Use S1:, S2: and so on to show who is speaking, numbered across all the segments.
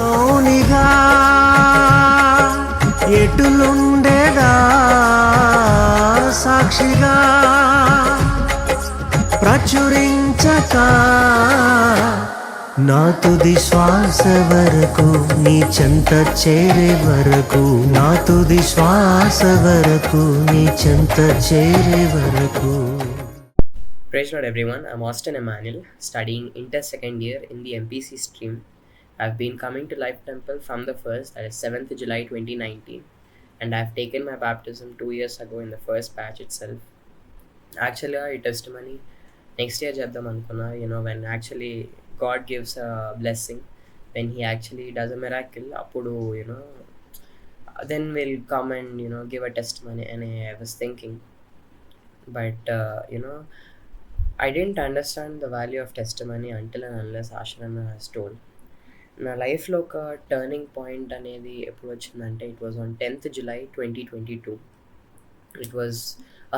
S1: మౌనిగా ఎటులుండేదా సాక్షిగా ప్రచురించక నా తుది శ్వాస వరకు నీ చెంత చేరే వరకు నా తుది శ్వాస వరకు నీ చెంత చేరే వరకు.
S2: Praise Lord everyone, I'm Austin Emmanuel, studying inter second year in the MPC stream. I've been coming to Life Temple from the first, that is 7th July 2019, and I've taken my baptism 2 years ago in the first batch itself. Actually, a testimony next year చేద్దాం అనుకున్నా, when actually God gives a blessing, when he actually does a miracle, అప్పుడు then we'll come and give a testimony. And I was thinking, but I didn't understand the value of testimony until and unless Ashrana has told. నా లైఫ్లో ఒక turning point అనేది ఎప్పుడు వచ్చిందంటే it was on 10th July 2022. It was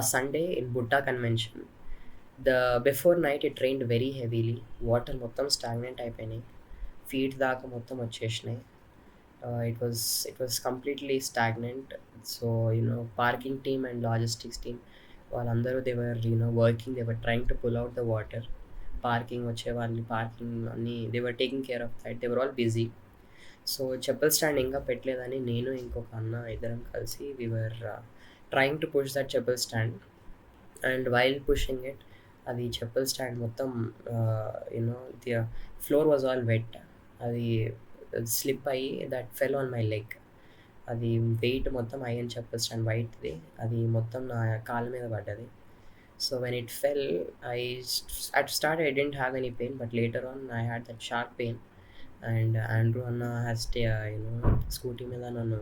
S2: a Sunday in Butta convention. The before night it rained very heavily. Water మొత్తం stagnant అయిపోయినాయి, feet దాకా మొత్తం వచ్చేసినాయి. It was completely stagnant. So parking team and logistics team వాళ్ళందరూ they're working, they're trying to pull out the water. Parking వచ్చే వాళ్ళని parking అన్నీ they're taking care of that, they're all busy. So chappal stand ఇంకా పెట్టలేదని నేను ఇంకొక అన్న ఇద్దరం కలిసి we're trying to push that chappal stand. And while pushing it, అది చెప్పల్ స్టాండ్ మొత్తం the floor was all wet. అది స్లిప్ అయ్యి that fell on my leg. అది వెయిట్ మొత్తం ఐరన్ చెప్పల్ స్టాండ్ వైట్ది, అది మొత్తం నా కాళ్ళ మీద పడ్డది. So when it fell, at start I didn't have any pain, but later on I had that sharp pain. And Andrew అన్న has స్కూటీ మీద నన్ను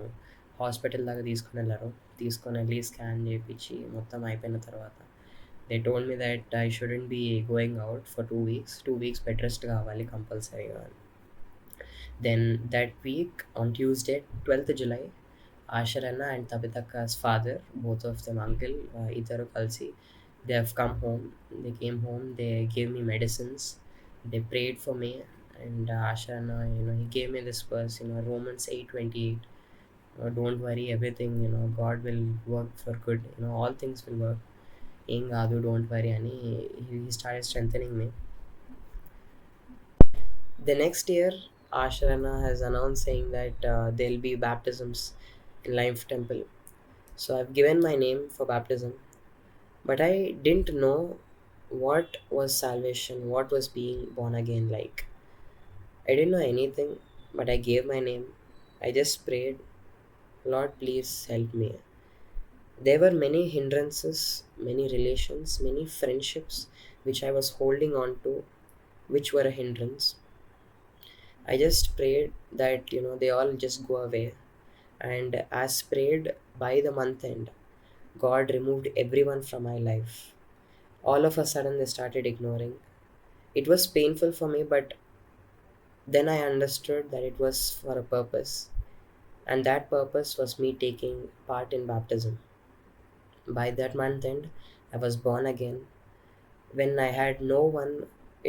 S2: హాస్పిటల్ దాకా తీసుకొని వెళ్ళి స్కాన్ చేయించి మొత్తం అయిపోయిన తర్వాత they told me that I shouldn't be going out for 2 weeks. 2 weeks bed rest కావాలి కంపల్సరీగా. Then that week on Tuesday 12th July, Asharana and Tabitaka's father, both of them uncle, iddaru kalsi, they have come home. They came home, they gave me medicines, they prayed for me. And Asharana, he gave me this verse, Romans 8:28, don't worry, everything, God will work for good, all things will work, em gaadu, don't worry. And he started strengthening me. The next year Ashrana has announced saying that there'll be baptisms in Life Temple. So I've given my name for baptism, but I didn't know what was salvation, what was being born again like. I didn't know anything, but I gave my name. I just prayed, Lord, please help me. There were many hindrances, many relations, many friendships which I was holding on to, which were a hindrance. I just prayed that they all just go away. And as prayed, by the month end, God removed everyone from my life. All of a sudden they started ignoring. It was painful for me, but then I understood that it was for a purpose, and that purpose was me taking part in baptism. By that month end, I was born again. When I had no one,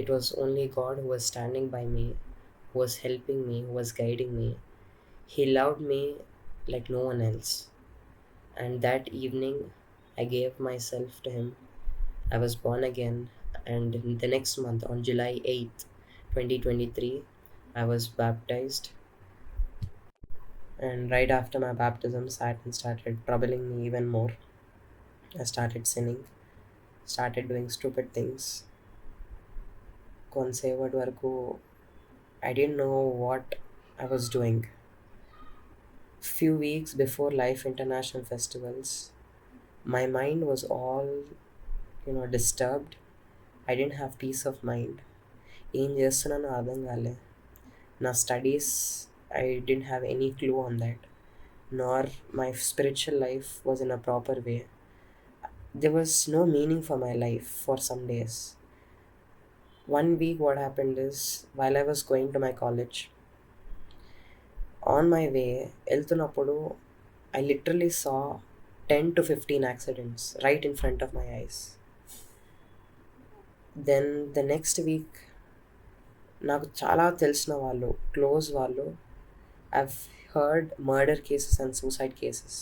S2: it was only God who was standing by me, who was helping me, who was guiding me. He loved me like no one else. And that evening, I gave myself to him. I was born again. And in the next month, on July 8th, 2023, I was baptized. And right after my baptism, Satan started troubling me even more. I started sinning, started doing stupid things. కొంతసేపటి వరకు I didn't know what I was doing. Few weeks before Life International Festivals, my mind was all, disturbed. I didn't have peace of mind. ఏం చేస్తున్నానో అర్థం కాలే. నా studies, I didn't have any clue on that. Nor my spiritual life was in a proper way. There was no meaning for my life for some days. One week what happened is, while I was going to my college, on my way వెళ్తున్నప్పుడు I literally saw 10 to 15 accidents right in front of my eyes. Then the next week నాకు చాలా తెలిసిన వాళ్ళు, close వాళ్ళు I've heard murder cases and suicide cases.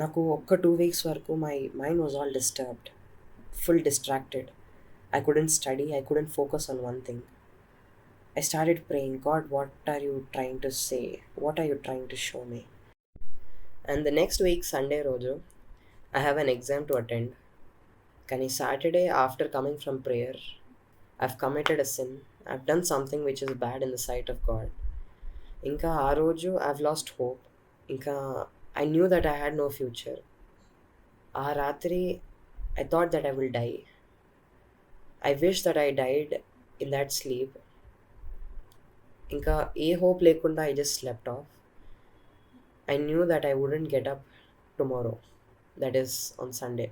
S2: నాకు ఒక్క 2 weeks వరకు my mind was all disturbed, full distracted. I couldn't study, I couldn't focus on one thing. I started praying, God, what are you trying to say? What are you trying to show me? And the next week, Sunday roju, I have an exam to attend. Kani Saturday, after coming from prayer, I've committed a sin. I've done something which is bad in the sight of God. Inka aa roju, I've lost hope. Inka I knew that I had no future. Aa ratri, I thought that I will die. I wish that I died in that sleep. ఇంకా ఏ hope లేకుండా I just slept off. I knew that I wouldn't get up tomorrow, that is on Sunday.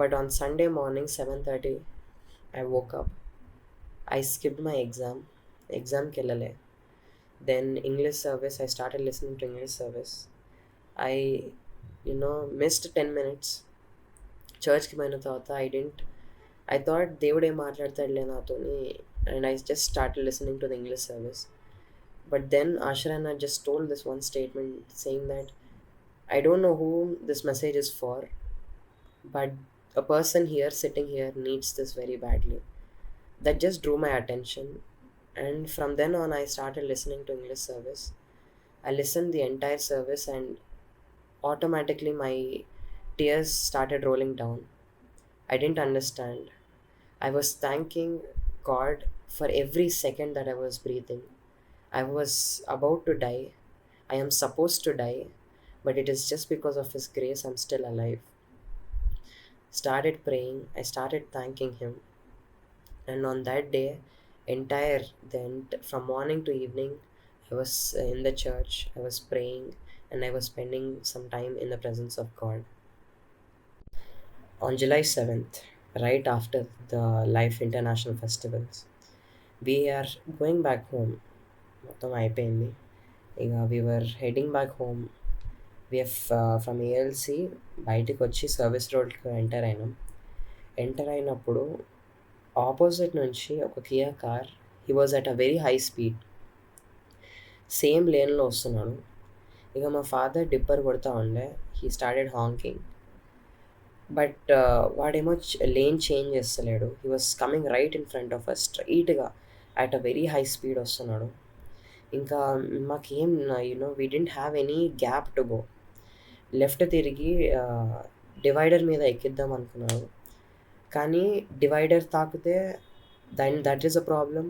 S2: But on Sunday morning 7:30 I woke up. I skipped my ఎగ్జామ్కి వెళ్ళలే. Then English service, I started listening to English service. I missed 10 minutes. చర్చ్కి పోయిన తర్వాత I thought దేవుడు ఏం మాట్లాడతాడులే నాతోని, and I just started listening to the English service. But then Ashrana just told this one statement saying that I don't know whom this message is for, but a person here sitting here needs this very badly. That just drew my attention, and from then on I started listening to English service. I listened the entire service and automatically my tears started rolling down. I didn't understand. I was thanking God for every second that I was breathing. I was about to die. I am supposed to die, but it is just because of His grace I'm still alive. Started praying. I started thanking Him. And on that day, from morning to evening, I was in the church. I was praying and I was spending some time in the presence of God. On July 7th, right after the Life International Festivals, we are going back home. మొత్తం అయిపోయింది. ఇక we were heading back home. We have from ALC బయటకు వచ్చి service రోడ్కి enter అయినప్పుడు opposite నుంచి ఒక Kia car, he was at a very high speed, same లేన్లో వస్తున్నాడు. ఇక మా ఫాదర్ డిప్పర్ కొడతా ఉండే. He started honking. బట్ వాడేమో లేన్ చేంజ్ చేస్తలేడు. He was coming right in front of us, స్ట్రైట్గా at a very high speed వస్తున్నాడు. ఇంకా మాకేం we didn't have any gap to go. Left తిరిగి డివైడర్ మీద ఎక్కిద్దాం అనుకున్నాడు, కానీ డివైడర్ తాకితే దట్ ఈస్ అ ప్రాబ్లం.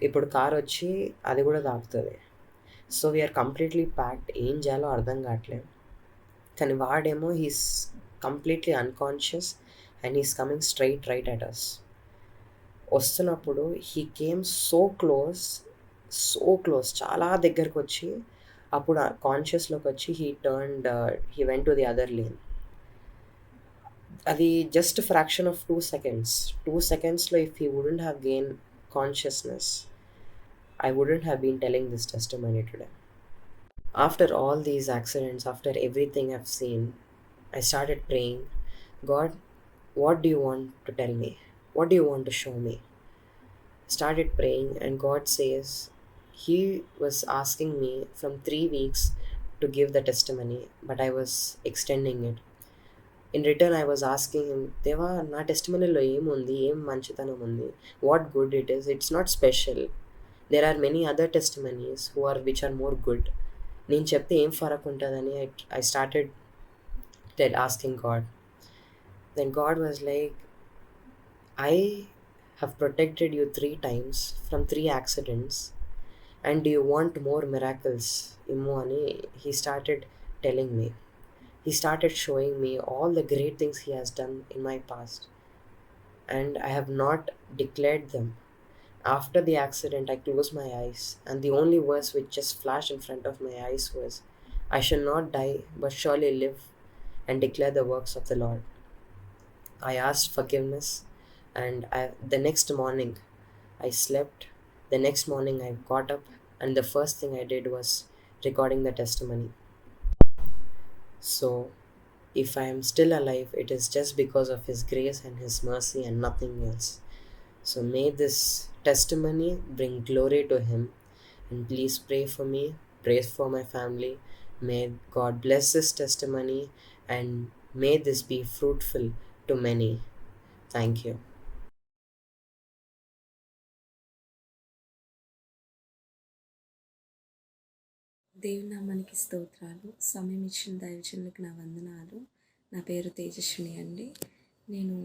S2: ఇప్పుడు కార్ వచ్చి అది కూడా తాకుతుంది. So we are completely packed. ఏం చేయాలో అర్థం కావట్లేదు. కానీ వాడేమో he's completely unconscious and he's coming straight right at us. వస్తున్నప్పుడు హీ కేమ్ సో క్లోజ్, చాలా దగ్గరకు వచ్చి అప్పుడు కాన్షియస్లోకి వచ్చి he went to the other lane. అది జస్ట్ ఫ్రాక్షన్ ఆఫ్ 2 seconds. 2 secondsలో if he wouldn't have gain consciousness, I wouldn't have been telling this testimony today. After all these accidents, after everything I've seen, I started praying, God, what do you want to tell me? What do you want to show me? Started praying, and God says He was asking me from 3 weeks to give the testimony, but I was extending it. In return, I was asking Him, Deva, na testimony lo em undi, em manchitanam undi, what good it is. It's not special. There are many other testimonies which are more good. నేను చెప్తే ఏం ఫరక్ ఉంటుందని I started asking God. Then God was like, I have protected you 3 times from 3 accidents, and do you want more miracles? Immu ani He started telling me. He started showing me all the great things He has done in my past, and I have not declared them. After the accident, I closed my eyes, and the only verse which just flashed in front of my eyes was, I shall not die, but surely live and declare the works of the Lord. I asked forgiveness, and the next morning, I slept. The next morning, I got up, and the first thing I did was recording the testimony. So, if I am still alive, it is just because of His grace and His mercy and nothing else. So may this testimony bring glory to Him, And please pray for me, pray for my family. May God bless this testimony and may this be fruitful to many. Thank you.
S3: దేవుని నామానికి స్తోత్రాలు. సమయం ఇచ్చిన దైవజనులకు నా వందనాలు. నా పేరు తేజస్విని అండి. నేను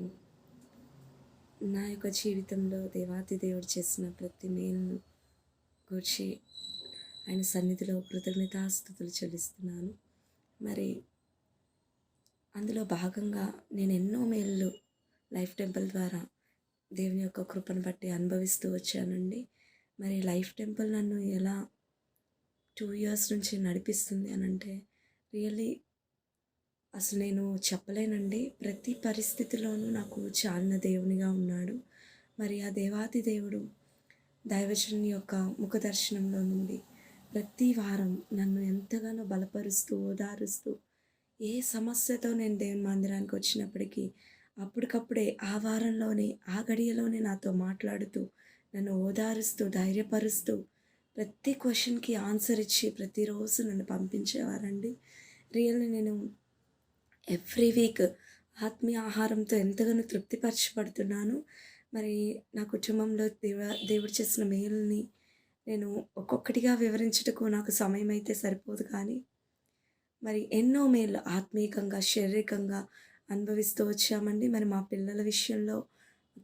S3: నా యొక్క జీవితంలో దేవాతి దేవుడు చేసిన ప్రతి మేలును గురించి ఆయన సన్నిధిలో కృతజ్ఞతాస్తుతులు చెల్లిస్తున్నాను. మరి అందులో భాగంగా నేను ఎన్నో మేళ్ళు లైఫ్ టెంపుల్ ద్వారా దేవుని యొక్క కృపను బట్టి అనుభవిస్తూ వచ్చానండి. మరి లైఫ్ టెంపుల్ నన్ను ఎలా 2 years నుంచి నడిపిస్తుంది అని అంటే రియల్లీ అసలు నేను చెప్పలేనండి. ప్రతి పరిస్థితిలోనూ నాకు చాలిన దేవునిగా ఉన్నాడు. మరి ఆ దేవాతి దేవుడు దైవజనుని యొక్క ముఖ దర్శనంలో నుండి ప్రతి వారం నన్ను ఎంతగానో బలపరుస్తూ ఓదారుస్తూ ఏ సమస్యతో నేను దేవుని మందిరానికి వచ్చినప్పటికీ అప్పటికప్పుడే ఆ వారంలోనే ఆ గడియలోనే నాతో మాట్లాడుతూ నన్ను ఓదారుస్తూ ధైర్యపరుస్తూ ప్రతి క్వశ్చన్కి ఆన్సర్ ఇచ్చి ప్రతిరోజు నన్ను పంపించేవారండి. రియల్లీ నేను ఎవ్రీ వీక్ ఆత్మీయ ఆహారంతో ఎంతగానో తృప్తిపరచబడుతున్నాను. మరి నా కుటుంబంలో దేవుడు చేసిన మేలుని నేను ఒక్కొక్కటిగా వివరించుటకు నాకు సమయం అయితే సరిపోదు. కానీ మరి ఎన్నో మేలు ఆత్మీయంగా శారీరకంగా అనుభవిస్తూ వచ్చామండి. మరి మా పిల్లల విషయంలో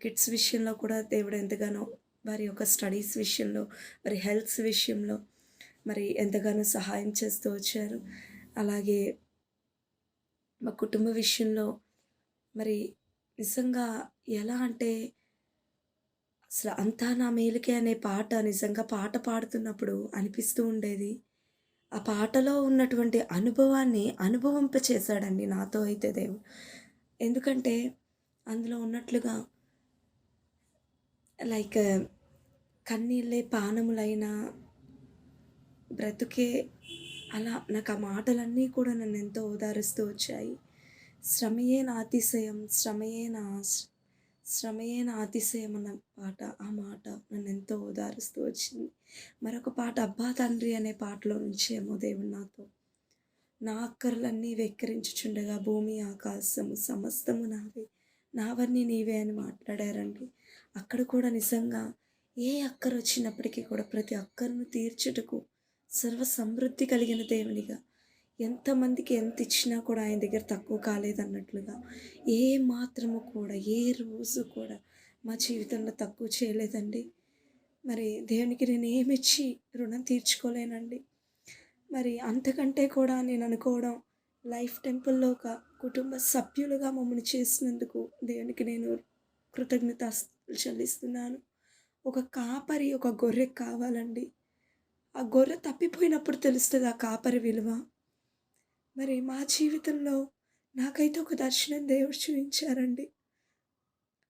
S3: కిడ్స్ విషయంలో కూడా దేవుడు ఎంతగానో వారి యొక్క స్టడీస్ విషయంలో మరి హెల్త్ విషయంలో మరి ఎంతగానో సహాయం చేస్తూ వచ్చారు. అలాగే మా కుటుంబ విషయంలో మరి నిజంగా ఎలా అంటే అసలు అంతా నా మేలుకే అనే పాట నిజంగా పాట పాడుతున్నప్పుడు అనిపిస్తూ ఉండేది. ఆ పాటలో ఉన్నటువంటి అనుభవాన్ని అనుభవింపచేశాడండి నాతో అయితే దేవుడు. ఎందుకంటే అందులో ఉన్నట్లుగా లైక్ కన్నీళ్ళే పానములైన బ్రతుకే అలా నాకు ఆ మాటలన్నీ కూడా నన్ను ఎంతో ఓదారుస్తూ వచ్చాయి. శ్రమయే నా అతిశయం, శ్రమయే నా అతిశయం అన్న పాట, ఆ మాట నన్ను ఎంతో ఓదారుస్తూ వచ్చింది. మరొక పాట అబ్బా తండ్రి అనే పాటలో నుంచి ఏమో దేవుడు నాతో నా అక్కర్లన్నీ వెక్కిరించుచుండగా భూమి ఆకాశము సమస్తము నావే, నావన్నీ నీవే అని మాట్లాడారండి. అక్కడ కూడా నిజంగా ఏ అక్కర వచ్చినప్పటికీ కూడా ప్రతి అక్కరను తీర్చుటకు సర్వ సమృద్ధి కలిగిన దేవునిగా ఎంతమందికి ఎంత ఇచ్చినా కూడా ఆయన దగ్గర తక్కువ కాలేదన్నట్లుగా ఏ మాత్రము కూడా ఏ రోజు కూడా మా జీవితంలో తక్కువ చేయలేదండి. మరి దేవునికి నేను ఏమిచ్చి రుణం తీర్చుకోలేనండి. మరి అంతకంటే కూడా నేను అనుకోవడం లైఫ్ టెంపుల్లో ఒక కుటుంబ సభ్యులుగా మమ్మల్ని చేసినందుకు దేవునికి నేను కృతజ్ఞతాస్తుతులు చెల్లిస్తున్నాను. ఒక కాపరి ఒక గొర్రె కావాలండి. ఆ గొర్రె తప్పిపోయినప్పుడు తెలుస్తుంది ఆ కాపరి విలువ. మరి మా జీవితంలో నాకైతే ఒక దర్శనం దేవుడు చూపించారండి.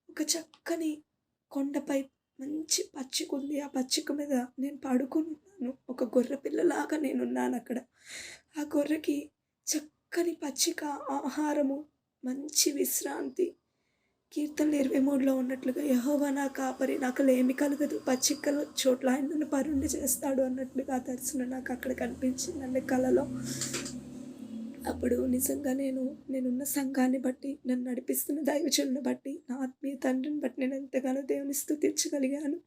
S3: ఒక చక్కని కొండపై మంచి పచ్చిక ఉంది. ఆ పచ్చిక మీద నేను పడుకొని ఉన్నాను. ఒక గొర్రె పిల్లలాగా నేనున్నాను అక్కడ. ఆ గొర్రెకి చక్కని పచ్చిక, ఆహారము, మంచి విశ్రాంతి. కీర్తనలు 23లో ఉన్నట్లుగా యెహోవా నా కాపరి, నాకు లేమి కలగదు, పచ్చికల చోట్ల ఆయన నన్ను పరుండి చేస్తాడు అన్నట్లుగా ఆ దర్శనం నాకు అక్కడ కనిపించిందండి కలలో. అప్పుడు నిజంగా నేనున్న సంఘాన్ని బట్టి, నన్ను నడిపిస్తున్న దైవజనులను బట్టి, నా ఆత్మీయ తండ్రిని బట్టి నేను ఎంతగానో దేవుని స్తుతించగలిగాను.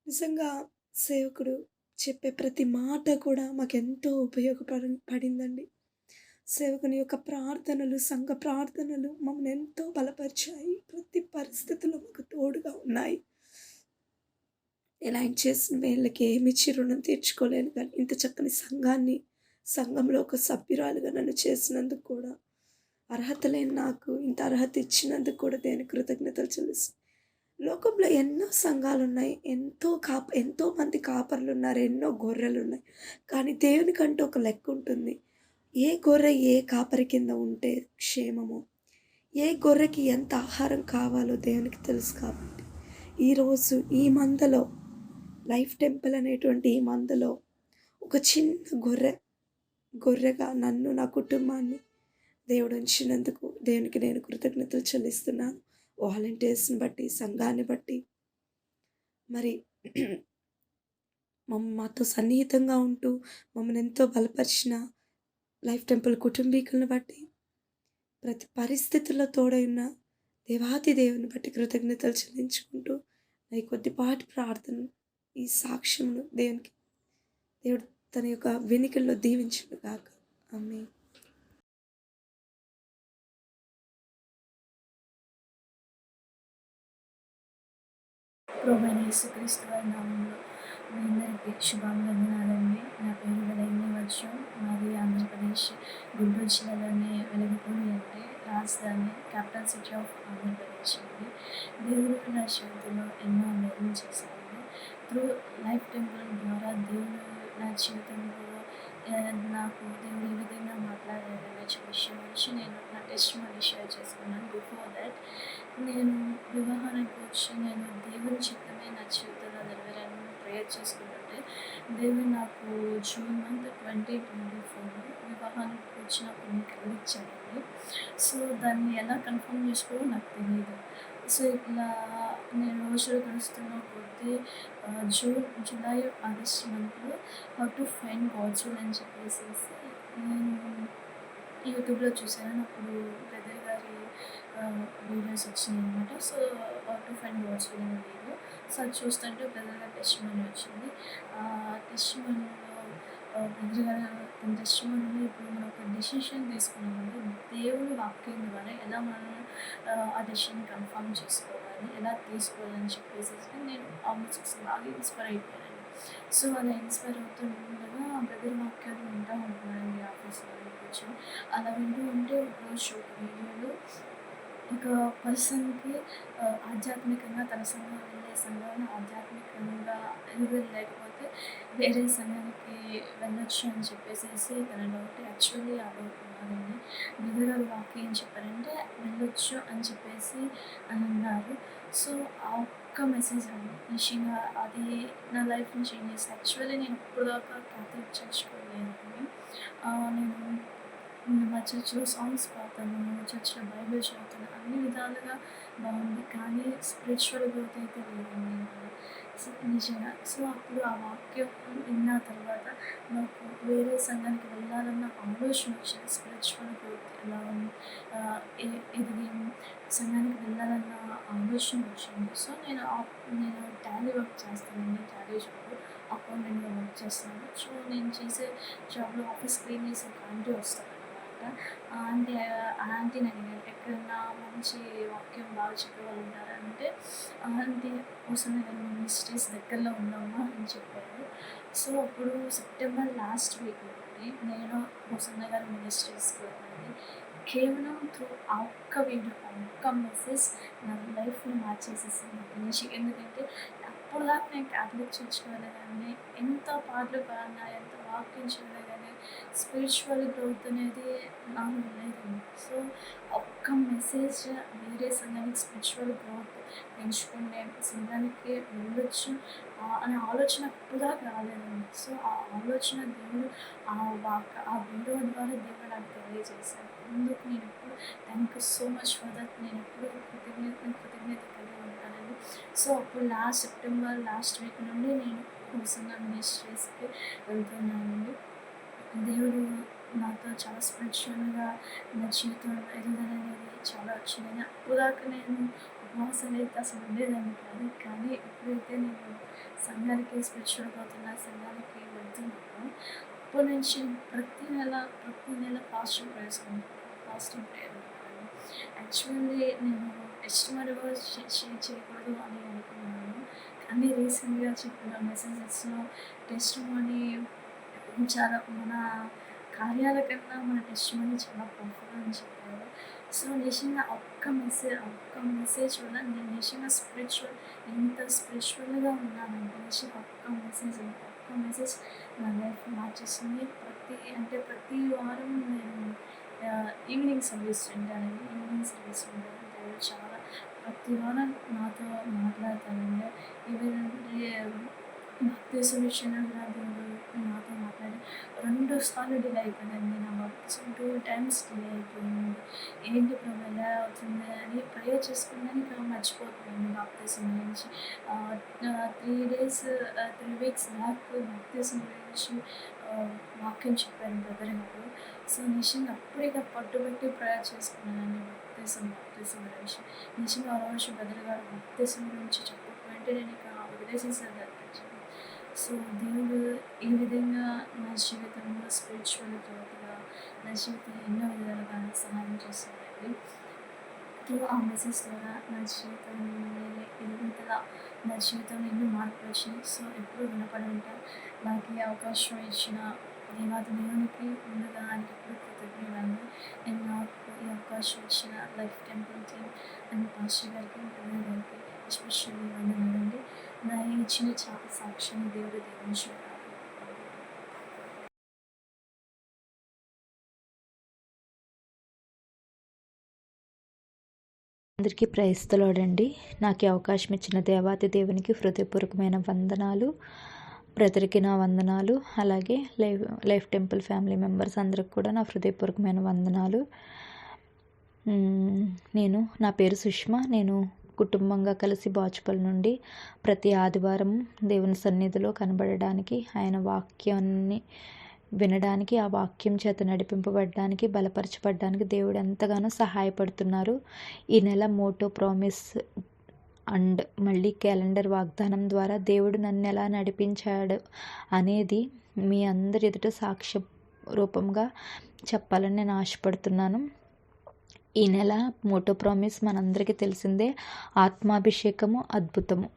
S3: నిజంగా సేవకుడు చెప్పే ప్రతి మాట కూడా మాకెంతో పడిందండి. సేవకుని యొక్క ప్రార్థనలు, సంఘ ప్రార్థనలు మమ్మల్ని ఎంతో బలపరిచాయి. ప్రతి పరిస్థితుల్లో మాకు తోడుగా ఉన్నాయి. నేను ఆయన చేసిన మేళ్ళకి ఏమిచ్చి రుణం తీర్చుకోలేను. కానీ ఇంత చక్కని సంఘంలో ఒక సభ్యురాలుగా నన్ను చేసినందుకు కూడా, అర్హత లేని నాకు ఇంత అర్హత ఇచ్చినందుకు కూడా దేనికి కృతజ్ఞతలు చెల్లిస్తున్నాను. లోకంలో ఎన్నో సంఘాలున్నాయి, ఎంతోమంది కాపర్లు ఉన్నారు, ఎన్నో గొర్రెలు ఉన్నాయి. కానీ దేవునికంటూ ఒక లెక్క ఉంటుంది. ఏ గొర్రె ఏ కాపరి కింద ఉంటే క్షేమమో, ఏ గొర్రెకి ఎంత ఆహారం కావాలో దేవునికి తెలుసు. కాబట్టి ఈరోజు ఈ మందలో, లైఫ్ టెంపుల్ అనేటువంటి ఈ మందలో ఒక చిన్న గొర్రెగా నన్ను, నా కుటుంబాన్ని దేవుడు ఉంచినందుకు దేవునికి నేను కృతజ్ఞతలు చెల్లిస్తున్నాను. వాలంటీర్స్ని బట్టి, సంఘాన్ని బట్టి. మరి మాతో సన్నిహితంగా ఉంటూ మమ్మల్ని ఎంతో బలపరిచిన లైఫ్ టెంపుల్ కుటుంబీకులను బట్టి, ప్రతి పరిస్థితుల్లో తోడై ఉన్న దేవాతి దేవుని బట్టి కృతజ్ఞతలు చెల్లించుకుంటూ, నా ఈ కొద్దిపాటి ప్రార్థన, ఈ సాక్ష్యమును దేవుడు తన యొక్క వెనికిల్లో దీవించును గాక. ఆమేన్.
S4: ప్రభువైన యేసుక్రీస్తు వారి నామంలో మీ అందరికీ శుభాభివందనాలండి. నా పేరు వెలగని వచ్చు. మాది ఆంధ్రప్రదేశ్ గుంటూరు జిల్లాలోని వెలగపూడి అంటే రాజధాని, క్యాపిటల్ సిటీ ఆఫ్ ఆంధ్రప్రదేశ్ అండి. దేవుడు నా జీవితంలో ఎన్నో మేలు చేశారు. త్రూ లైఫ్ టెంపుల్ ద్వారా దేవుడు నా జీవితంలో నాకు దేవుడు ఏ విధంగా మాట్లాడారనే విషయం గురించి నేను నా టెస్ట్ మనీ షేర్ చేసుకున్నాను. బిఫోర్ దట్ నేను వివాహానికి వచ్చి నేను దేవుని చిత్తమే నా జీవితంలో నెరవేరాలని ప్రేయర్ చేసుకుంటుంటే దేవుడు నాకు జూన్ మంత్ 2024 వివాహానికి వచ్చి నాకు కొన్ని కలిగించాడండి. సో దాన్ని ఎలా కన్ఫర్మ్ చేసుకోవాలో నాకు తెలియదు. సో ఇట్లా నేను రోజులు గడుస్తున్న కొద్దీ జూన్, జూలై, ఆగస్ట్ మంత్లో how to find God's will అని చెప్పేసి నేను యూట్యూబ్లో చూసాను. అప్పుడు బ్రదర్ గారి వీడియోస్ వచ్చినాయి అనమాట. So how to find God's will అనే వీడియో. సో అది చూస్తుంటే బ్రదర్ గారి టెస్ట్ మనీ వచ్చింది. టెస్ట్ మనీలో బ్రదర్ గారు తన టెస్ట్ మనీలో ఇప్పుడు మనం ఒక డెసిషన్ తీసుకున్నామంటే దేవుని వాక్యం ద్వారా ఎలా మనం ఆ డెసిషన్ కన్ఫర్మ్ చేసుకోవాలి, ఎలా తీసుకోవాలని చెప్పేసి నేను ఆల్మోస్ట్ బాగా ఇన్స్పైర్ అయిపోయాను. సో అలా ఇన్స్పైర్ అవుతుండగా బ్రదర్ వాక్యాలు వింటూ ఉంటున్నానండి ఆఫీస్లో కూర్చొని. అలా వింటూ ఉంటే ఒకరోజు ఒక వీడియోలో ఒక పర్సన్‌కి ఆధ్యాత్మికంగా తన సంఘం వెళ్ళే సంఘంలో ఆధ్యాత్మికంగా ఎదుగుదల లేకపోతే వేరే సంఘానికి వెళ్ళొచ్చు అని చెప్పేసేసి తన డౌట్. యాక్చువల్లీ ఆ డౌట్ నాదండి. బ్రదర్ గారు వాక్యం ఏం చెప్పారంటే వెళ్ళొచ్చు అని చెప్పేసి అని అన్నారు. సో ఆ ఒక్క మెసేజ్ అండి నిజంగా అది నా లైఫ్‌ని చేంజ్ చేసింది. యాక్చువల్లీ నేను ఇప్పటిదాకా క్యాథలిక్ చర్చ్‌కి వెళ్ళలేదండి. నేను మా చర్చ్‌లో సాంగ్స్ పాడతాను, చర్చ్‌లో బైబిల్ చదువుతాను, అన్ని విధాలుగా బాగుంది. కానీ స్పిరిచువల్ గ్రోత్ అయితే లేదండి నాలో. సో నిజంగా. సో అప్పుడు ఆ వాక్యం విన్న తర్వాత నాకు వేరే సంఘానికి వెళ్ళాలన్న ఆలోచన వచ్చింది. స్పిరిచువల్ గ్రోత్ ఎలా ఎదిగి సంఘానికి వెళ్ళాలన్న ఆలోచన వచ్చింది. సో నేను టాలీ వర్క్ చేస్తానండి. టాలీ జాబ్ అకౌంటెంట్‌గా వర్క్ చేస్తున్నాను. సో నేను చేసే జాబ్‌లో ఆఫీస్ క్లీన్ చేసే ఒక ఆంటీ వస్తారనమాట. ఆంటీని అడిగాను ఎక్కడన్నా మంచి వాక్యం బాగా చెప్పేవాళ్ళు ఉంటారా అంటే, ఆంటీ హోసన్న గారి మినిస్ట్రీస్ దగ్గరలో ఉందమ్మా అని చెప్పారు. సో అప్పుడు సెప్టెంబర్ లాస్ట్ వీక్ నుండి నేను హోసన్న గారి మినిస్ట్రీస్కి వెళ్ళాలి. కేవలం త్రూ ఆ ఒక్క వీడియో, ఆ ఒక్క మెసేజ్ నా లైఫ్‌ని మార్చేసేసింది. ఎందుకంటే అప్పటిదాకా నేను క్యాథలిక్ చర్చ్‌కి వెళ్ళగానే ఎంత పాటలు పాడినా, ఎంత వాక్యం చదివినా కానీ స్పిరిచువల్ గ్రోత్ అనేది నాకు లేదండి. సో ఒక్క మెసేజ్ వేరే సంఘానికి స్పిరిచువల్ గ్రోత్ పెంచుకునే సంఘానికి వెళ్ళొచ్చు అనే ఆలోచన అప్పటిదాకా రాలేదండి. సో ఆ ఆలోచన దేవుడు ఆ వీడియో ద్వారా దేవుడు నాకు తెలియజేశారు. అందుకు నేను ఎప్పుడు thank you so much for that. నేను ఎప్పుడు కృతజ్ఞత కలిగి ఉంటానండి. సో అప్పుడు సెప్టెంబర్ లాస్ట్ వీక్ నుండి నేను హోసన్న మినిస్ట్రీస్‌కి వెళ్తున్నానండి. దేవుడు నాతో చాలా స్పిరిచువల్‌గా నా జీవితంలో ఎదుగుదల అనేది చాలా వచ్చిందని. అప్పటిదాకా నేను ఉపవాసాలు అయితే అసలు ఉండేదాన్ని కాదు. కానీ ఎప్పుడైతే నేను సంఘానికి స్పిరిచువల్‌గా అవుతున్నా, సంఘానికి వెళ్తున్నానో అప్పటి నుంచి ప్రతి నెల ఫాస్టింగ్ ప్రేయర్స్ ఫాస్టింగ్ ప్రేయర్ ఉంటాను. యాక్చువల్లీ నేను టెస్ట్ మనీ కూడా షేర్ చేయకూడదు అని అనుకున్నాను. కానీ రీసెంట్‌గా చెప్పిన మెసేజెస్‌లో టెస్ట్ మనీ చాలా మన కార్యాల కన్నా మన టెస్ట్ మనీ చాలా పవర్ఫుల్ అని చెప్పారు. సో నిజంగా ఆ ఒక్క మెసేజ్ వల్ల నేను నిజంగా ఎంత స్పిరిచువల్‌గా ఉన్నానంటే నిజంగా ఒక్క మెసేజ్ నా లైఫ్ మార్చేసింది. ప్రతి వారం నేను ఈవినింగ్ సర్వీస్ వింటానండి. దేవుడు చాలా ప్రతి వారం నాతో మాట్లాడతానండి. ఈవెన్ బాప్తిసం విషయంలో కూడా దేవుడు నాతో మాట్లాడి 2 సార్లు డిలే అయిపోయిందండి నా బాప్టిజం. 2 టైమ్స్ డిలే అయిపోయింది. ఏంటి ప్రభు ఎలా అవుతుంది అని ప్రేయర్ చేసుకుందని ఇంకా మర్చిపోతున్నాను బాప్టిజం గురించి. 3 డేస్ 3 వీక్స్ బ్యాక్ బాప్టిజం గురించి వాక్యం చెప్పారు బ్రదర్ గారు. సో, నిజంగా అప్పుడే పట్టుబట్టి ప్రేయర్ చేసుకున్నానండి బాప్టిజం గురించి. నిజంగా ఆ రోజు బ్రదర్ గారు బాప్టిజం గురించి చెప్పకపోయింటే నేను ఇక వదిలేసేసాను యాక్చువల్లీ. సో, దేవుడు ఈ విధంగా నా జీవితంలో స్పిరిచువల్ గ్రోత్‌గా నా జీవితంలో ఎన్నో విధాలుగా సహాయం చేశారండి. త్రూ ఆ మెసేజ్ ద్వారా నా జీవితం ఎదుగుదల, నా జీవితంలో ఎన్నో మార్పులు వచ్చినాయి. సో, ఎప్పుడూ రుణపడి ఉంటాను. నాకు ఈ అవకాశం ఇచ్చిన దేవాది దేవునికి ముందుగా ఆయనకి ఎప్పుడూ కృతజ్ఞురాలిని. అండ్ నాకు ఈ అవకాశం ఇచ్చిన life temple team and pastor గారికి, బ్రదర్ గారికి ఎస్పెషల్లీ వందనాలండి. నా ఈ చిన్న సాక్ష్యాన్ని దేవుడు దీవించుగాక.
S5: అందరికీ ప్రైస్తలోడండి. నాకు ఈ అవకాశం ఇచ్చిన దేవాది దేవునికి హృదయపూర్వకమైన వందనాలు. బ్రదర్కి నా వందనాలు. అలాగే లైఫ్ టెంపుల్ ఫ్యామిలీ మెంబర్స్ అందరికి కూడా నా హృదయపూర్వకమైన వందనాలు. నా పేరు సుష్మా. నేను కుటుంబంగా కలిసి బాచుపల్లి నుండి ప్రతి ఆదివారం దేవుని సన్నిధిలో కనబడడానికి, ఆయన వాక్యాన్ని వినడానికి, ఆ వాక్యం చేత నడిపింపబడడానికి, బలపరచబడడానికి దేవుడు ఎంతగానో సహాయపడుతున్నారు. ఈ నెల మోటో ప్రామిస్ అండ్ మళ్ళీ క్యాలెండర్ వాగ్దానం ద్వారా దేవుడు నన్ను ఎలా నడిపించాడు అనేది మీ అందరి ఎదుట సాక్ష్య రూపంగా చెప్పాలని నేను ఆశపడుతున్నాను. ఈ నెల మోటో ప్రామిస్ మనందరికీ తెలిసిందే, ఆత్మాభిషేకము అద్భుతము.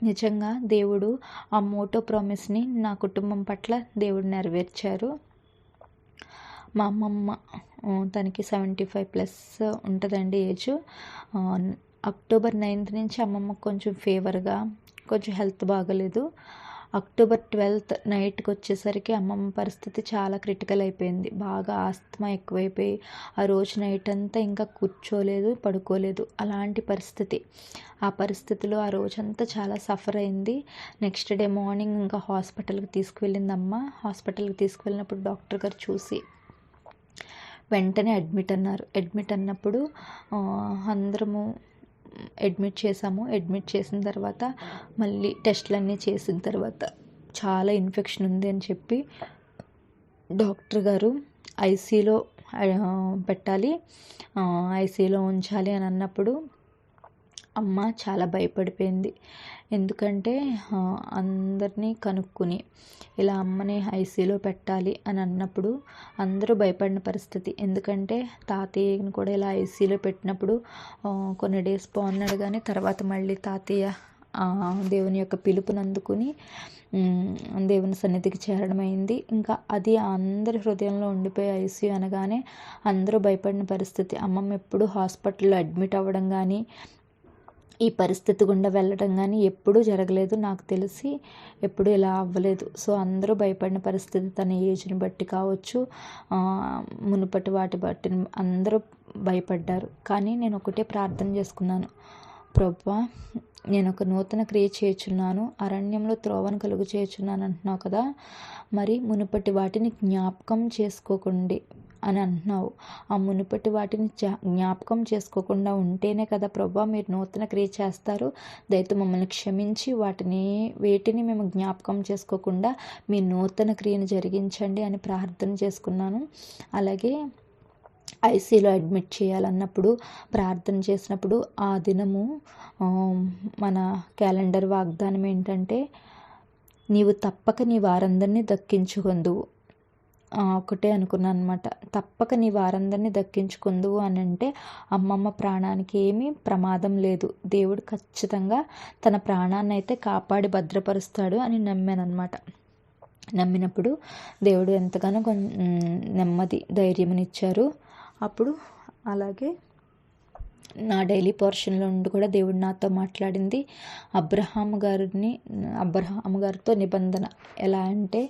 S5: నిజంగా దేవుడు ఆ మోటో ప్రామిస్ని నా కుటుంబం పట్ల దేవుడు నెరవేర్చారు. మా అమ్మమ్మ తనకి 75+ ఉంటుందండి ఏజ్. అక్టోబర్ 9th నుంచి అమ్మమ్మ కొంచెం ఫీవర్గా, కొంచెం హెల్త్ బాగలేదు. అక్టోబర్ 12th నైట్కి వచ్చేసరికి అమ్మమ్మ పరిస్థితి చాలా క్రిటికల్ అయిపోయింది. బాగా ఆస్తమా ఎక్కువైపోయి ఆ రోజు నైట్ అంతా ఇంకా కూర్చోలేదు, పడుకోలేదు. అలాంటి పరిస్థితి. ఆ పరిస్థితిలో ఆ రోజంతా చాలా సఫర్ అయింది. నెక్స్ట్ డే మార్నింగ్ ఇంకా హాస్పిటల్కి తీసుకువెళ్ళింది అమ్మ. హాస్పిటల్కి తీసుకువెళ్ళినప్పుడు డాక్టర్ గారు చూసి వెంటనే అడ్మిట్ అన్నారు. అడ్మిట్ అన్నప్పుడు అందరము అడ్మిట్ చేసాము. అడ్మిట్ చేసిన తర్వాత మళ్ళీ టెస్టులన్నీ చేసిన తర్వాత చాలా ఇన్ఫెక్షన్ ఉంది అని చెప్పి డాక్టర్ గారు ఐసీలో పెట్టాలి, ఐసీలో ఉంచాలి అని అన్నప్పుడు అమ్మ చాలా భయపడిపోయింది. ఎందుకంటే అందరినీ కనుక్కుని ఇలా అమ్మని ఐసీలో పెట్టాలి అని అన్నప్పుడు అందరూ భయపడిన పరిస్థితి. ఎందుకంటే తాతయ్యని కూడా ఇలా ఐసీలో పెట్టినప్పుడు కొన్ని డేస్ బాగున్నాడు, కానీ తర్వాత మళ్ళీ తాతయ్య దేవుని యొక్క పిలుపుని అందుకుని దేవుని సన్నిధికి చేరడం అయింది. ఇంకా అది అందరి హృదయంలో ఉండిపోయి ఐసీయూ అనగానే అందరూ భయపడిన పరిస్థితి. అమ్మమ్మ ఎప్పుడు హాస్పిటల్లో అడ్మిట్ అవ్వడం కానీ, ఈ పరిస్థితి గుండా వెళ్ళడం కానీ ఎప్పుడూ జరగలేదు. నాకు తెలిసి ఎప్పుడూ ఇలా అవ్వలేదు. సో అందరూ భయపడిన పరిస్థితి. తన ఏజ్ని బట్టి కావచ్చు, మునుపటి వాటి బట్టి అందరూ భయపడ్డారు. కానీ నేను ఒకటే ప్రార్థన చేసుకున్నాను, ప్రభువా నేను ఒక నూతన క్రియ చేయుచున్నాను, అరణ్యంలో త్రోవను కలుగు చేయుచున్నాను అంటున్నావు కదా, మరి మునుపటి వాటిని జ్ఞాపకం చేసుకోకండి అని అంటున్నావు. ఆ మునుపటి వాటిని జ్ఞాపకం చేసుకోకుండా ఉంటేనే కదా ప్రభా మీరు నూతన క్రియ చేస్తారు. దయతో మమ్మల్ని క్షమించి వేటిని మేము జ్ఞాపకం చేసుకోకుండా మీ నూతన క్రియను జరిగించండి అని ప్రార్థన చేసుకున్నాను. అలాగే ఐసీలో అడ్మిట్ చేయాలన్నప్పుడు ప్రార్థన చేసినప్పుడు ఆ దినము మన క్యాలెండర్ వాగ్దానం ఏంటంటే, నీవు తప్పక నీ వారందరినీ దక్కించుకొందువు. ఒకటే అనుకున్నాను అనమాట. తప్పక నీ వారందరినీ దక్కించుకుందువు అని అంటే అమ్మమ్మ ప్రాణానికి ఏమీ ప్రమాదం లేదు, దేవుడు ఖచ్చితంగా తన ప్రాణాన్ని అయితే కాపాడి భద్రపరుస్తాడు అని నమ్మాను అనమాట. నమ్మినప్పుడు దేవుడు ఎంతగానో నెమ్మది ధైర్యమునిచ్చారు. అప్పుడు అలాగే నా డైలీ పోర్షన్లో ఉండి కూడా దేవుడు నాతో మాట్లాడింది. అబ్రహాము గారితో నిబంధన ఎలా అంటే,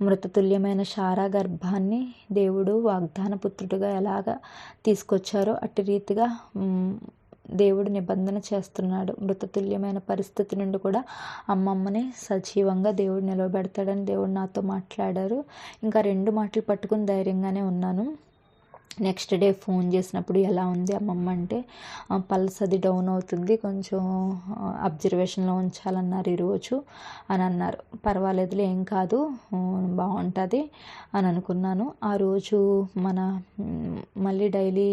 S5: మృతతుల్యమైన శారా గర్భాన్ని దేవుడు వాగ్దాన పుత్రుడిగా ఎలాగ తీసుకొచ్చారో అట్టి రీతిగా దేవుడు నిబంధన చేస్తున్నాడు. మృతతుల్యమైన పరిస్థితి నుండి కూడా అమ్మమ్మని సజీవంగా దేవుడు నిలవబెడతాడని దేవుడు నాతో మాట్లాడారు. ఇంకా 2 మాటలు పట్టుకుని ధైర్యంగానే ఉన్నాను. నెక్స్ట్ డే ఫోన్ చేసినప్పుడు ఎలా ఉంది అమ్మమ్మ అంటే, పల్స్ అది డౌన్ అవుతుంది, కొంచెం అబ్జర్వేషన్లో ఉంచాలన్నారు ఈరోజు అని అన్నారు. పర్వాలేదులే, ఏం కాదు, బాగుంటుంది అని అనుకున్నాను. ఆ రోజు మళ్ళీ డైలీ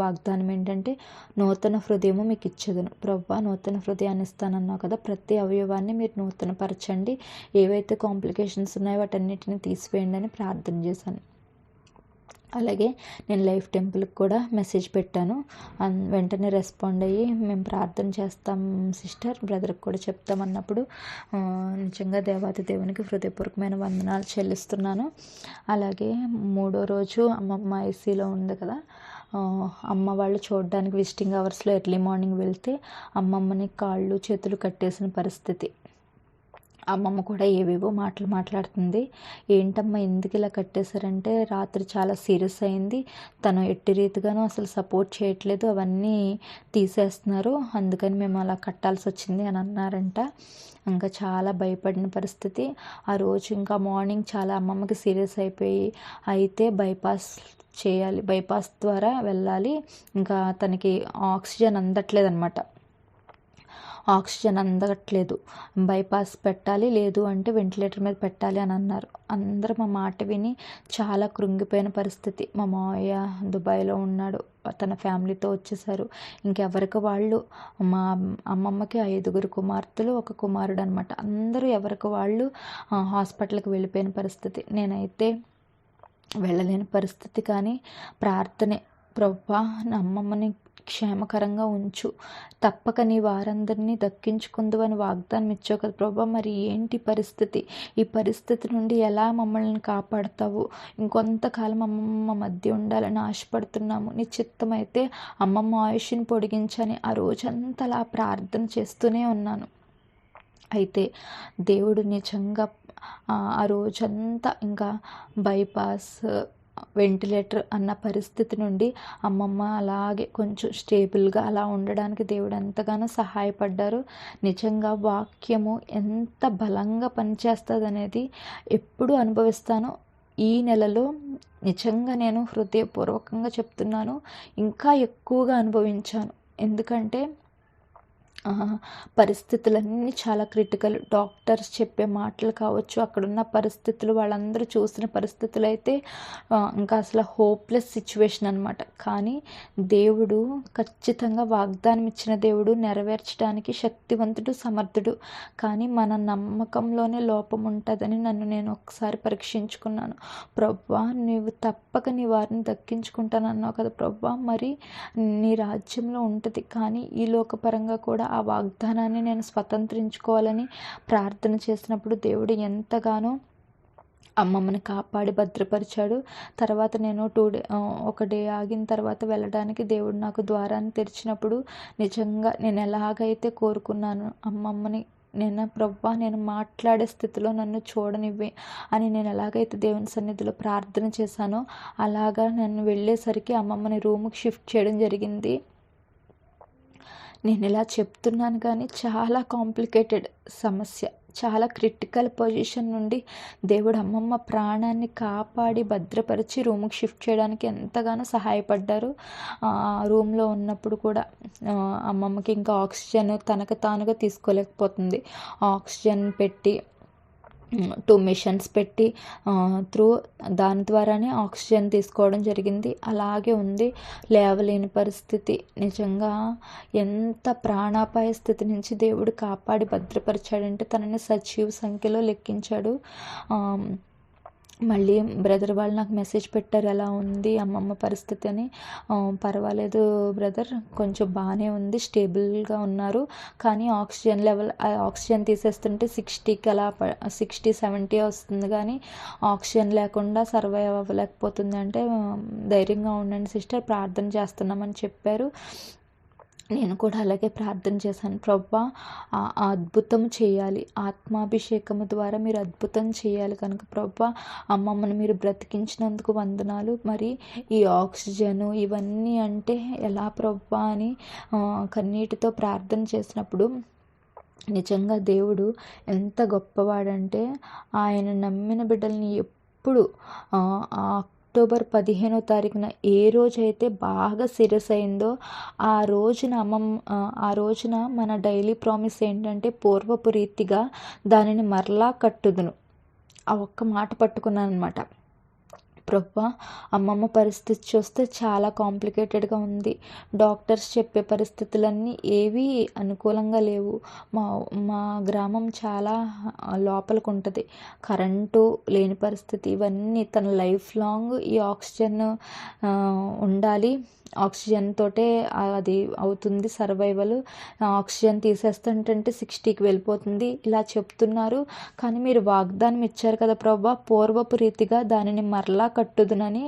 S5: వాగ్దానం ఏంటంటే, నూతన హృదయము మీకు ఇచ్చేదను. ప్రభువా, నూతన హృదయాన్ని ఇస్తానన్నావు కదా, ప్రతి అవయవాన్ని మీరు నూతనపరచండి, ఏవైతే కాంప్లికేషన్స్ ఉన్నాయో వాటన్నిటిని తీసివేయండి అని ప్రార్థన చేశాను. అలాగే నేను లైఫ్ టెంపుల్కి కూడా మెసేజ్ పెట్టాను. వెంటనే రెస్పాండ్ అయ్యి, మేము ప్రార్థన చేస్తాం సిస్టర్, బ్రదర్కి కూడా చెప్తామన్నప్పుడు నిజంగా దేవాది దేవునికి హృదయపూర్వకమైన వందనాలు చెల్లిస్తున్నాను. అలాగే 3వ రోజు అమ్మమ్మ ఐసీలో ఉంది కదా, అమ్మ వాళ్ళు చూడడానికి విజిటింగ్ అవర్స్లో ఎర్లీ మార్నింగ్ వెళ్తే అమ్మమ్మని కాళ్ళు చేతులు కట్టేసిన పరిస్థితి. అమ్మమ్మ కూడా ఏవేవో మాట్లాడుతుంది. ఏంటమ్మా ఎందుకు ఇలా కట్టేశారంటే, రాత్రి చాలా సీరియస్ అయింది, తను ఎట్టి రీతిగానూ అసలు సపోర్ట్ చేయట్లేదు, అవన్నీ తీసేస్తున్నారు, అందుకని మేము అలా కట్టాల్సి వచ్చింది అని అన్నారంట. ఇంకా చాలా భయపడిన పరిస్థితి. ఆ రోజు ఇంకా మార్నింగ్ చాలా అమ్మమ్మకి సీరియస్ అయిపోయి, అయితే బైపాస్ చేయాలి, బైపాస్ ద్వారా వెళ్ళాలి, ఇంకా తనకి ఆక్సిజన్ అందట్లేదు అనమాట, ఆక్సిజన్ అందట్లేదు, బైపాస్ పెట్టాలి, లేదు అంటే వెంటిలేటర్ మీద పెట్టాలి అని అన్నారు. అందరూ మా మాట విని చాలా కృంగిపోయిన పరిస్థితి. మా మావయ్య దుబాయ్లో ఉన్నాడు, తన ఫ్యామిలీతో వచ్చేసారు. ఇంకెవరికి వాళ్ళు, మా అమ్మమ్మకి 5 కుమార్తెలు, 1 కుమారుడు అనమాట. అందరూ ఎవరికి వాళ్ళు హాస్పిటల్కి వెళ్ళిపోయిన పరిస్థితి. నేనైతే వెళ్ళలేని పరిస్థితి. కానీ ప్రార్థనే, ప్రభువా నా అమ్మమ్మని క్షేమకరంగా ఉంచు, తప్పక నీ వారందరినీ దక్కించుకుందువని వాగ్దానం ఇచ్చావు కదా ప్రభువా, మరి ఏంటి పరిస్థితి, ఈ పరిస్థితి నుండి ఎలా మమ్మల్ని కాపాడతావు, ఇంకొంతకాలం అమ్మమ్మ మధ్య ఉండాలని ఆశపడుతున్నాము, నీ చిత్తమైతే అమ్మమ్మ ఆయుష్ని పొడిగించని ఆ రోజంతా అలా ప్రార్థన చేస్తూనే ఉన్నాను. అయితే దేవుడు నిజంగా ఆ రోజంతా ఇంకా బైపాస్, వెంటిలేటర్ అన్న పరిస్థితి నుండి అమ్మమ్మ అలాగే కొంచెం స్టేబుల్గా అలా ఉండడానికి దేవుడు ఎంతగానో సహాయపడ్డారు. నిజంగా వాక్యము ఎంత బలంగా పనిచేస్తుంది అనేది ఎప్పుడు అనుభవిస్తానో. ఈ నెలలో నిజంగా నేను హృదయపూర్వకంగా చెప్తున్నాను, ఇంకా ఎక్కువగా అనుభవించాను. ఎందుకంటే పరిస్థితులన్నీ చాలా క్రిటికల్. డాక్టర్స్ చెప్పే మాటలు కావచ్చు, అక్కడున్న పరిస్థితులు, వాళ్ళందరూ చూసిన పరిస్థితులు అయితే ఇంకా అసలు హోప్లెస్ సిచ్యువేషన్ అనమాట. కానీ దేవుడు ఖచ్చితంగా వాగ్దానం ఇచ్చిన దేవుడు నెరవేర్చడానికి శక్తివంతుడు, సమర్థుడు. కానీ మన నమ్మకంలోనే లోపం ఉంటుందని నన్ను నేను ఒకసారి పరీక్షించుకున్నాను. ప్రభువా, నీవు తప్పక నీ వారిని దక్కించుకుంటానన్నావు కదా ప్రభువా, మరి నీ రాజ్యంలో ఉంటుంది, కానీ ఈ లోకపరంగా కూడా ఆ వాగ్దానాన్ని నేను స్వతంత్రించుకోవాలని ప్రార్థన చేసినప్పుడు దేవుడు ఎంతగానో అమ్మమ్మని కాపాడి భద్రపరిచాడు. తర్వాత నేను 1 డే ఆగిన తర్వాత వెళ్ళడానికి దేవుడు నాకు ద్వారాన్ని తెరిచినప్పుడు నిజంగా నేను ఎలాగైతే కోరుకున్నాను అమ్మమ్మని, ప్రభువా నేను మాట్లాడే స్థితిలో నన్ను చూడనివ్వి అని నేను ఎలాగైతే దేవుని సన్నిధిలో ప్రార్థన చేశానో, అలాగా నన్ను వెళ్ళేసరికి అమ్మమ్మని రూమ్కి షిఫ్ట్ చేయడం జరిగింది. నేను ఇలా చెప్తున్నాను కానీ చాలా కాంప్లికేటెడ్ సమస్య, చాలా క్రిటికల్ పొజిషన్ నుండి దేవుడు అమ్మమ్మ ప్రాణాన్ని కాపాడి భద్రపరిచి రూమ్కి షిఫ్ట్ చేయడానికి ఎంతగానో సహాయపడ్డారు. రూమ్లో ఉన్నప్పుడు కూడా అమ్మమ్మకి ఇంకా ఆక్సిజన్ తనకు తానుగా తీసుకోలేకపోతుంది, ఆక్సిజన్ పెట్టి 2 మిషన్స్ పెట్టి దాని ద్వారానే ఆక్సిజన్ తీసుకోవడం జరిగింది. అలాగే ఉంది, లేవలేని పరిస్థితి. నిజంగా ఎంత ప్రాణాపాయ స్థితి నుంచి దేవుడు కాపాడి భద్రపరిచాడంటే తనని సజీవ సంఖ్యలో లెక్కించాడు. మళ్ళీ బ్రదర్ వాళ్ళు నాకు మెసేజ్ పెట్టారు, ఎలా ఉంది అమ్మమ్మ పరిస్థితి అని. పర్వాలేదు బ్రదర్, కొంచెం బాగానే ఉంది, స్టేబుల్గా ఉన్నారు, కానీ ఆక్సిజన్ లెవెల్, ఆక్సిజన్ తీసేస్తుంటే 60కి అలా 60-70 వస్తుంది, కానీ ఆక్సిజన్ లేకుండా సర్వైవ్ అవ్వలేకపోతుంది అంటే ధైర్యంగా ఉండండి సిస్టర్, ప్రార్థన చేస్తున్నామని చెప్పారు. నేను కూడా అలాగే ప్రార్థన చేశాను. ప్రభువా ఆ అద్భుతం చేయాలి, ఆత్మాభిషేకము ద్వారా మీరు అద్భుతం చేయాలి కనుక ప్రభువా అమ్మమ్మను మీరు బ్రతికించినందుకు వందనాలు. మరి ఈ ఆక్సిజను ఇవన్నీ అంటే ఎలా ప్రభువా అని కన్నీటితో ప్రార్థన చేసినప్పుడు నిజంగా దేవుడు ఎంత గొప్పవాడంటే ఆయన నమ్మిన బిడ్డల్ని ఎప్పుడు అక్టోబర్ 15వ తారీఖున ఏ రోజైతే బాగా సీరియస్ అయిందో ఆ రోజున మన డైలీ ప్రామిస్ ఏంటంటే పూర్వపు రీతిగా దానిని మరలా కట్టుదును. ఆ ఒక్క మాట పట్టుకున్నాను అనమాట. ప్రభువా అమ్మమ్మ పరిస్థితి చూస్తే చాలా కాంప్లికేటెడ్గా ఉంది. డాక్టర్స్ చెప్పే పరిస్థితులన్నీ ఏవీ అనుకూలంగా లేవు. మా మా గ్రామం చాలా లోపలికి ఉంటుంది. కరెంటు లేని పరిస్థితి. ఇవన్నీ తన లైఫ్ లాంగ్ ఈ ఆక్సిజన్ ఉండాలి. ఆక్సిజన్ తోటే అది అవుతుంది సర్వైవల్. ఆక్సిజన్ తీసేస్తుంటే 60కి వెళ్ళిపోతుంది ఇలా చెప్తున్నారు. కానీ మీరు వాగ్దానం ఇచ్చారు కదా ప్రభువా, పూర్వపు రీతిగా దానిని మరలా కట్టుదునని.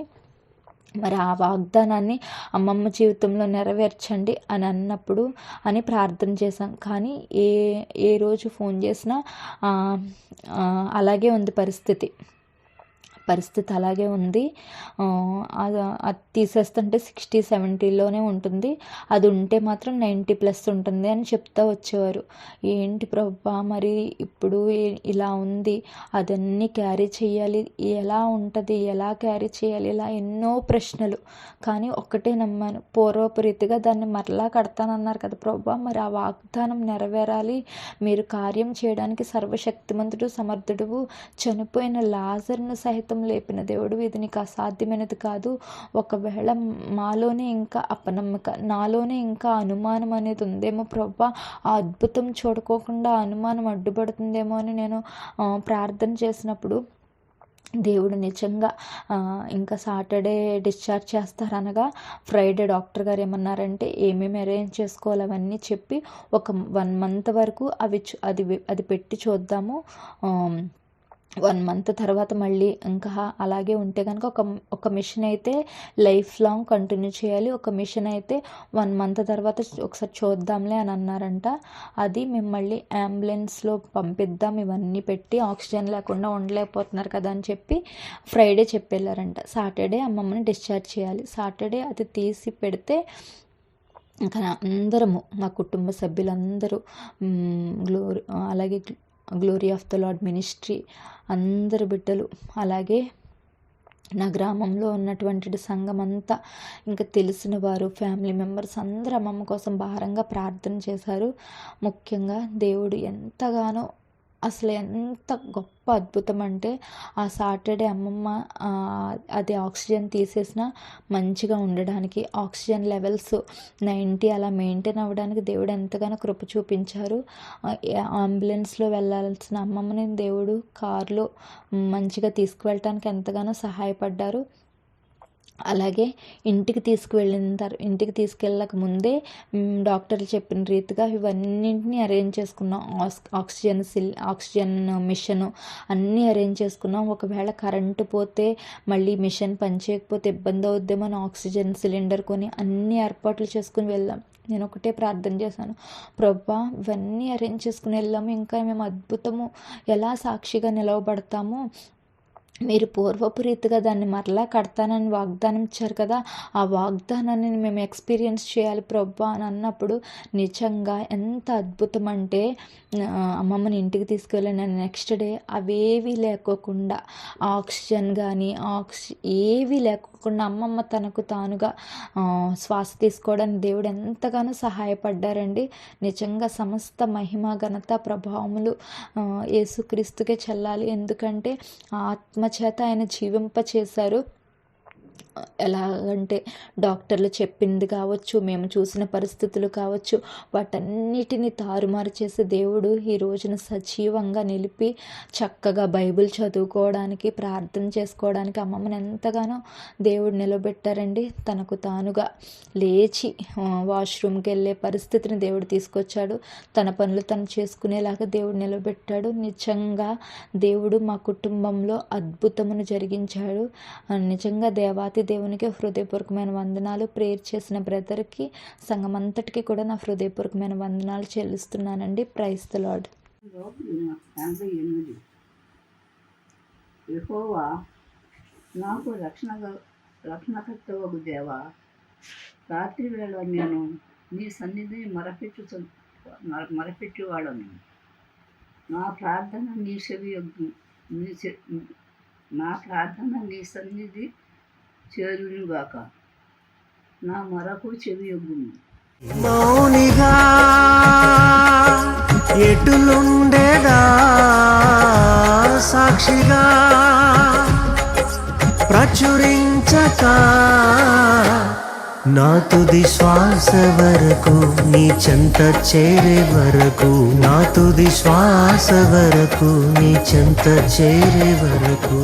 S5: మరి ఆ వాగ్దానాన్ని అమ్మమ్మ జీవితంలో నెరవేర్చండి అని అన్నప్పుడు అని ప్రార్థన చేశాం. కానీ ఏ రోజు ఫోన్ చేసినా అలాగే ఉంది పరిస్థితి అలాగే ఉంది. అది తీసేస్తుంటే 60-70లోనే ఉంటుంది. అది ఉంటే మాత్రం 90+ ఉంటుంది అని చెప్తా వచ్చేవారు. ఏంటి ప్రభా మరి ఇప్పుడు ఇలా ఉంది, అదన్నీ క్యారీ చేయాలి, ఎలా ఉంటుంది, ఎలా క్యారీ చేయాలి, ఇలా ఎన్నో ప్రశ్నలు. కానీ ఒక్కటే నమ్మాను, పూర్వపు రీతిగా దాన్ని మరలా కడతానన్నారు కదా ప్రభా, మరి ఆ వాగ్దానం నెరవేరాలి. మీరు కార్యం చేయడానికి సర్వశక్తిమంతుడు సమర్థుడు. చనిపోయిన లాజర్ను సహితం లేపిన దేవుడు, ఇది నీకు అసాధ్యమైనది కాదు. ఒకవేళ మాలోనే ఇంకా అపనమ్మక, నాలోనే ఇంకా అనుమానం అనేది ఉందేమో ప్రభా, ఆ అద్భుతం చూడుకోకుండా అనుమానం అడ్డుపడుతుందేమో అని నేను ప్రార్థన చేసినప్పుడు దేవుడు నిజంగా ఇంకా సాటర్డే డిశ్చార్జ్ చేస్తారనగా ఫ్రైడే డాక్టర్ గారు ఏమన్నారంటే ఏమేమి అరేంజ్ చేసుకోవాలి అవన్నీ చెప్పి ఒక 1 month వరకు అది పెట్టి చూద్దాము. 1 month తర్వాత మళ్ళీ ఇంకా అలాగే ఉంటే కనుక ఒక మిషన్ అయితే లైఫ్ లాంగ్ కంటిన్యూ చేయాలి, ఒక మిషన్ అయితే 1 month తర్వాత ఒకసారి చూద్దాంలే అని అన్నారంట. అది మేము మళ్ళీ అంబులెన్స్లో పంపిద్దాం, ఇవన్నీ పెట్టి ఆక్సిజన్ లేకుండా ఉండలేకపోతున్నారు కదా అని చెప్పి ఫ్రైడే చెప్పెళ్ళారంట. సాటర్డే అమ్మమ్మని డిశ్చార్జ్ చేయాలి. సాటర్డే అది తీసి పెడితే ఇంకా అందరము మా కుటుంబ సభ్యులందరూ అలాగే glory of the lord ministry అందరు బిడ్డలు, అలాగే నా గ్రామంలో ఉన్నటువంటి సంఘం అంతా, ఇంకా తెలిసిన వారు, ఫ్యామిలీ మెంబర్స్ అందరూ అమ్మమ్మ కోసం భారంగా ప్రార్థన చేశారు. ముఖ్యంగా దేవుడు ఎంతగానో అసలు ఎంత గొప్ప అద్భుతం అంటే ఆ సాటర్డే అమ్మమ్మ అది ఆక్సిజన్ తీసేసిన మంచిగా ఉండడానికి, ఆక్సిజన్ లెవెల్స్ 90 అలా మెయింటైన్ అవ్వడానికి దేవుడు ఎంతగానో కృప చూపించారు. అంబులెన్స్లో వెళ్ళాల్సిన అమ్మమ్మని దేవుడు కారులో మంచిగా తీసుకువెళ్ళటానికి ఎంతగానో సహాయపడ్డారు. అలాగే ఇంటికి తీసుకెళ్ళక ముందే డాక్టర్లు చెప్పిన రీతిగా ఇవన్నింటినీ అరేంజ్ చేసుకున్నాం. ఆక్సిజన్ మిషన్ అన్నీ అరేంజ్ చేసుకున్నాం. ఒకవేళ కరెంటు పోతే మళ్ళీ మిషన్ పనిచేయకపోతే ఇబ్బంది అవుద్దేమో అని ఆక్సిజన్ సిలిండర్ కొని అన్ని ఏర్పాట్లు చేసుకుని వెళ్ళాం. నేను ఒకటే ప్రార్థన చేశాను, ప్రభా ఇవన్నీ అరేంజ్ చేసుకుని వెళ్ళాము, ఇంకా మేము అద్భుతము ఎలా సాక్షిగా నిలవబడతాము, మీరు పూర్వపు రీతిగా దాన్ని మరలా కడతానని వాగ్దానం ఇచ్చారు కదా, ఆ వాగ్దానాన్ని మేము ఎక్స్పీరియన్స్ చేయాలి ప్రభా అని అన్నప్పుడు నిజంగా ఎంత అద్భుతం అంటే అమ్మమ్మని ఇంటికి తీసుకెళ్ళిన నెక్స్ట్ డే అవేవి లేకోకుండా ఆక్సిజన్ కానీ ఏవి లేకోకుండా అమ్మమ్మ తనకు తానుగా శ్వాస తీసుకోవడానికి దేవుడు ఎంతగానో సహాయపడ్డారండి. నిజంగా సమస్త మహిమ ఘనత ప్రభావములు యేసుక్రీస్తుకే చెల్లాలి. ఎందుకంటే ఆత్మ చేత ఆయన జీవింపచేశారు. ఎలాగంటే డాక్టర్లు చెప్పింది కావచ్చు, మేము చూసిన పరిస్థితులు కావచ్చు, వాటన్నిటిని తారుమారు చేసి దేవుడు ఈ రోజున సజీవంగా నిలిపి చక్కగా బైబిల్ చదువుకోవడానికి, ప్రార్థన చేసుకోవడానికి అమ్మమ్మని ఎంతగానో దేవుడు నిలబెట్టారండి. తనకు తానుగా లేచి వాష్రూమ్కి వెళ్ళే పరిస్థితిని దేవుడు తీసుకొచ్చాడు. తన పనులు తను చేసుకునేలాగా దేవుడు నిలబెట్టాడు. నిజంగా దేవుడు మా కుటుంబంలో అద్భుతమును జరిగించాడు. నిజంగా దేవాతి దేవునికి హృదయపూర్వకమైన వందనాలు. ప్రేయర్ చేసిన బ్రదర్కి, సంఘమంతటికి కూడా నా హృదయపూర్వకమైన వందనాలు చెల్లిస్తున్నానండి. Praise the Lord.
S6: 88 యెహోవా నాకు రక్షణకర్తవగు దేవా, రాత్రి వేళ నేను నీ సన్నిధిని మరపెట్టువాడను. నా ప్రార్థన నీ సన్నిధి చేరునుగాక. నా మరకు చెవియొగ్గును.
S1: మౌనిగా ఎటులుండేదా సాక్షిగా ప్రచురించక నా తుది శ్వాస వరకు నీ చెంత చేరే వరకు, నా తుది శ్వాస వరకు నీ చెంత చేరే వరకు.